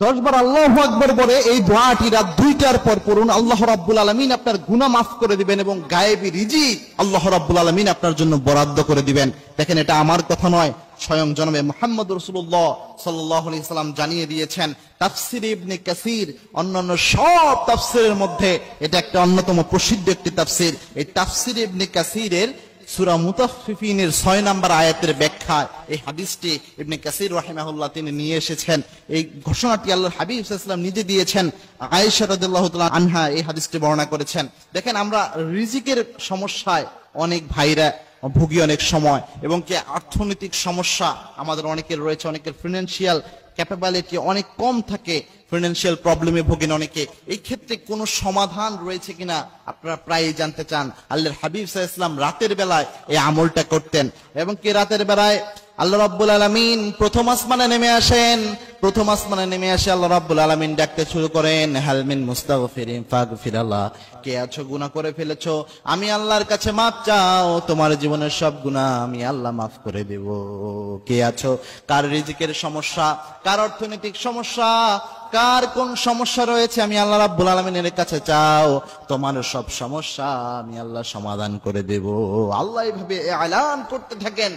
10 বার আল্লাহু আকবার বলে এই দোয়াটি রাত 2টার পর পড়ুন। আল্লাহ রাব্বুল আলামিন আপনার গুনাহ মাফ করে দিবেন এবং গায়েবী রিজিক আল্লাহ রাব্বুল আলামিন আপনার জন্য বরাদ্দ করে দিবেন। দেখেন, এটা আমার কথা নয়, স্বয়ং জনাবে মুহাম্মদ রাসূলুল্লাহ সাল্লাল্লাহু আলাইহি সাল্লাম জানিয়ে দিয়েছেন। তাফসীর ইবনে কাসির অন্যান্য সব তাফসীরের মধ্যে এটা একটা অন্যতম প্রসিদ্ধ একটি তাফসীর। এই তাফসীর ইবনে কাসিরের সূরা মুতাফফিফিনের 6 নম্বর আয়াতের ব্যাখ্যা এই হাদিসটি ইবনে কাসির রাহিমাহুল্লাহ তিনি নিয়ে এসেছেন। এই ঘোষণাটি আল্লাহর হাবিব সাল্লাল্লাহু আলাইহি ওয়াসাল্লাম নিজে দিয়েছেন। আয়েশা রাদিয়াল্লাহু তাআলা আনহা এই হাদিসটি বর্ণনা করেছেন। দেখেন, আমরা রিজিকের সমস্যায় অনেক ভাইরা ভুগি অনেক সময়, এবং কি অর্থনৈতিক সমস্যা আমাদের অনেকের রয়েছে, অনেকের ফিনান্সিয়াল ক্যাপাবিলিটি অনেক কম থাকে, ফিনান্সিয়াল প্রবলেমে ভোগেন অনেকে। এই ক্ষেত্রে কোনো সমাধান রয়েছে কিনা আপনারা প্রায়ই জানতে চান। আল্লাহর হাবিব সাল্লাল্লাহু আলাইহি ওয়াসাল্লাম রাতের বেলায় এই আমলটা করতেন, এবং কি রাতের বেলায় আল্লাহ রাব্বুল আলামিন প্রথম আসমানে নেমে আসেন। প্রথম আসমানে নেমে আসে আল্লাহ রাব্বুল আলামিন ডাকতে শুরু করেন, হাল মিন মুস্তাগফিরিন ফাগফিরাল্লাহ। কে আছো গুনাহ করে ফেলেছো, আমি আল্লাহর কাছে মাফ চাও, তোমার জীবনের সব গুনাহ আমি আল্লাহ মাফ করে দেব। কে আছো, কার রিজিকের সমস্যা, কার অর্থনৈতিক সমস্যা, কার কোন সমস্যা রয়েছে, আমি আল্লাহ রাব্বুল আলামিনের কাছে চাও, তোমার সব সমস্যা আমি আল্লাহ সমাধান করে দেব। আল্লাহ এইভাবে এলান করতে থাকেন,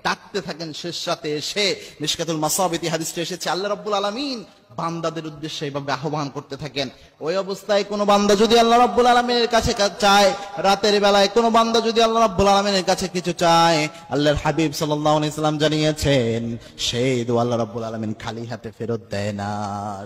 ডাকতে থাকেন। শেষ রাতে এসে মিশকাতুল মাসাবিতি হাদিসটি এসেছে, আল্লাহ রাব্বুল আলামিন বান্দাদের উদ্দেশ্যে এইভাবে আহ্বান করতে থাকেন। ওই অবস্থায় কোনো বান্দা যদি আল্লাহ রাব্বুল আলামিনের কাছে চায়, রাতের বেলায় কোনো বান্দা যদি আল্লাহ রাব্বুল আলামিনের কাছে কিছু চায়, আল্লাহর হাবিব সাল্লাল্লাহু আলাইহি সাল্লাম জানিয়েছেন সেই দোয়া আল্লাহ রাব্বুল আলামিন খালি হাতে ফেরত দেয় না।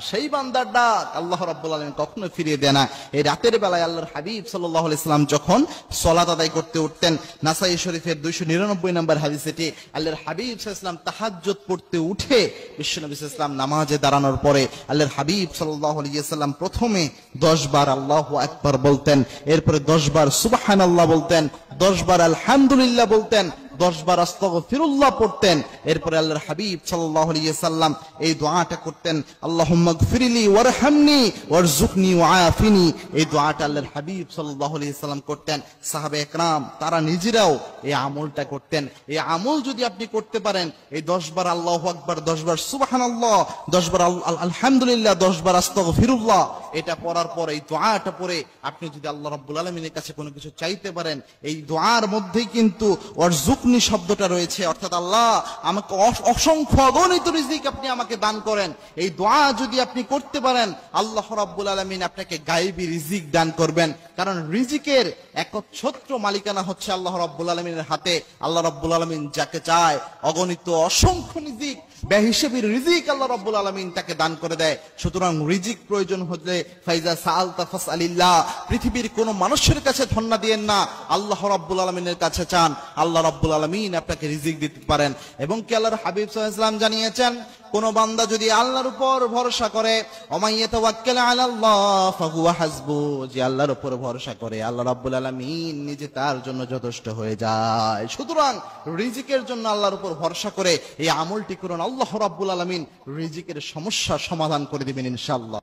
সেই বান্দার ডাক আল্লাহ রাব্বুল আলামিন কখনো ফিরিয়ে দেয় না। এই রাতের বেলায় আল্লাহর হাবিব সাল্লাল্লাহু আলাইহি সাল্লাম যখন সালাত আদায় করতে উঠতেন, নাসাই শরীফের 299 নম্বর হাদিস এটি, আল্লাহর হাবিব সাল্লাল্লাহু আলাইহি সাল্লাম তাহাজ্জুদ পড়তে উঠে বিশ্বনবী সাল্লাল্লাহু আলাইহি সাল্লাম নামাজে দাঁড়ানোর পরে আল্লাহর হাবিব সাল্লাল্লাহু আলাইহি ওয়াসাল্লাম প্রথমে 10 বার আল্লাহু আকবার বলতেন, এরপরে 10 বার সুবহানাল্লাহ বলতেন, 10 বার আলহামদুলিল্লাহ বলতেন, 10 বার আস্তাগফিরুল্লাহ পড়তেন। এরপরে আল্লাহর হাবিব সাল্লাল্লাহু আলাইহি ওয়াসাল্লাম এই দোয়াটা করতেন, আল্লাহুম্মা গফিরলি ওয়ারহামনি ওয়ারযুকনি ওয়াআফিনি। এই দোয়াটা আল্লাহর হাবিব সাল্লাল্লাহু আলাইহি ওয়াসাল্লাম করতেন। সাহাবে একরাম তারা নিজেরাও এই আমলটা করতেন। এই আমল যদি আপনি করতে পারেন, এই 10 বার আল্লাহু আকবার, 10 বার সুবহানাল্লাহ, 10 বার আলহামদুলিল্লাহ, 10 বার আস্তাগফিরুল্লাহ, এটা পড়ার পর এই দোয়াটা পড়ে আপনি যদি আল্লাহ রাব্বুল আলামিনের কাছে কোনো কিছু চাইতে পারেন, এই দোয়ার মধ্যেই কিন্তু ওয়ারযুকনি শব্দটা রয়েছে, অর্থাৎ আল্লাহ আমাকে অসংখ্য অগণিত রিজিক আপনি আমাকে দান করেন। এই দোয়া যদি আপনি করতে পারেন, আল্লাহ রাব্বুল আলামিন আপনাকে গায়েবী রিজিক দান করবেন। কারণ রিজিকের একচ্ছত্র মালিকানা হচ্ছে আল্লাহ রাব্বুল আলামিনের হাতে। আল্লাহ রাব্বুল আলামিন যাকে চায় অগণিত অসংখ্য রিজিক, বেহিসাবী রিজিক আল্লাহ রাব্বুল আলামিন তাকে দান করে দেয়। সুতরাং রিজিক প্রয়োজন হলে ফাইজা সাআলতা ফাসআলিল্লাহ, পৃথিবীর কোন মানুষের কাছে ধন্না দিয়েন না, আল্লাহ রাব্বুল আলামিনের কাছে চান, আল্লাহ রাব্বুল আলামিন আপনাকে রিজিক দিতে পারেন। এবং কি আল্লাহর হাবিব সাল্লাল্লাহু আলাইহি ওয়াসাল্লাম জানিয়েছেন, কোন বান্দা যদি আল্লাহর উপর ভরসা করে, ওমাইয়াতাওয়াক্কাল আলাল্লাহ ফাহুয়া হাসবু, যে আল্লাহর উপর ভরসা করে আল্লাহ রাব্বুল আলামিন নিজে তার জন্য যথেষ্ট হয়ে যায়। সুতরাং রিজিকের জন্য আল্লাহর উপর ভরসা করে এই আমলটি করুন, আল্লাহ রাব্বুল আলামিন রিজিকের সমস্যা সমাধান করে দিবেন ইনশাআল্লাহ।